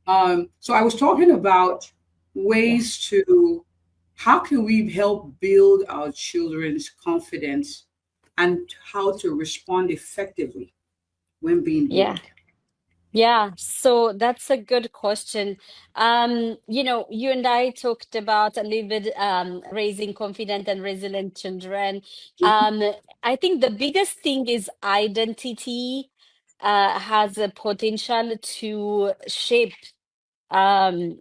So I was talking about Yeah. ways to how can we help build our children's confidence and how to respond effectively when being Yeah. bullied. Yeah, so that's a good question. You and I talked about a little bit raising confident and resilient children. Mhm. Um, I think the biggest thing is identity has a potential to shape um,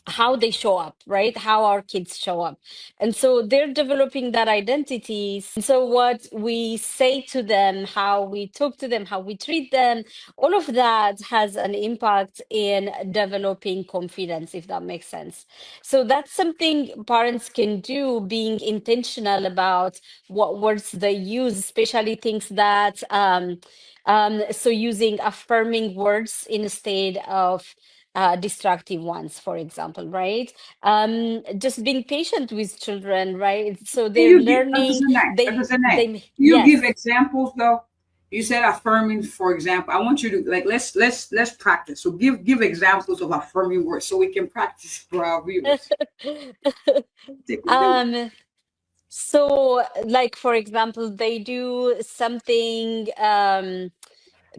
how they show up, right? How our kids show up. And so they're developing that identity. And so what we say to them, how we talk to them, how we treat them, all of that has an impact in developing confidence, if that makes sense. So that's something parents can do, being intentional about what words they use, especially things that, so using affirming words instead of destructive ones, for example, right? Just being patient with children, right? So Can they're you give learning. Dr. Senait, They, can you give yes. examples though? You said affirming, for example. I want you to like let's practice. So give examples of affirming words so we can practice for our viewers. Take it away. um, so, like for example, they do something.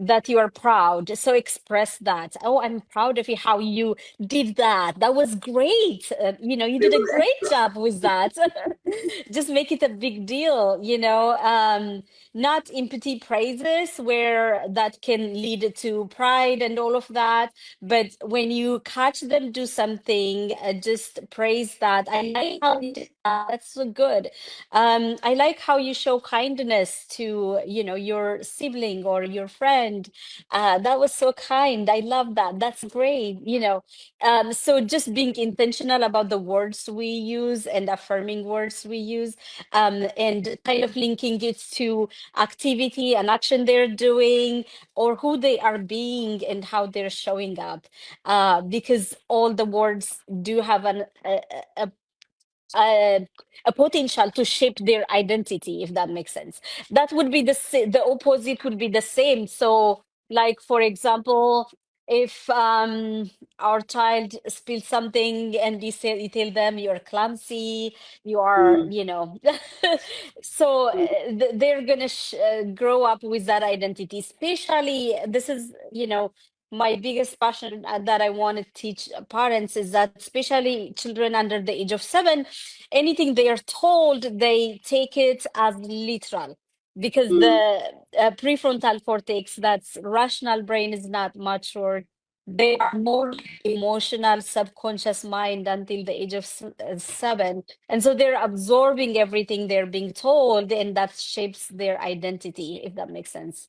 That you are proud. So express that. Oh, I'm proud of you, how you did that. That was great. You did a Little great extra. job with that. Just make it a big deal, not empty praises where that can lead to pride and all of that. But when you catch them do something, just praise that. I like how you did that. That's so good. I like how you show kindness to, your sibling or your friend. That was so kind. I love that. That's great. So just being intentional about the words we use and affirming words we use, and kind of linking it to activity and action they're doing or who they are being and how they're showing up. Because all the words do have a a, a potential to shape their identity, if that makes sense. That would be the opposite would be the same. So, like for example, if our child spills something and you tell them you're clumsy, you are, Mm, so mm. they're gonna grow up with that identity. Especially, this is, my biggest passion that I want to teach parents is that, especially children under the age of 7, anything they are told, they take it as literal because Mm. the prefrontal cortex, that's rational brain, is not mature. They are more emotional, subconscious mind until the age of 7. And so they're absorbing everything they're being told, and that shapes their identity, if that makes sense.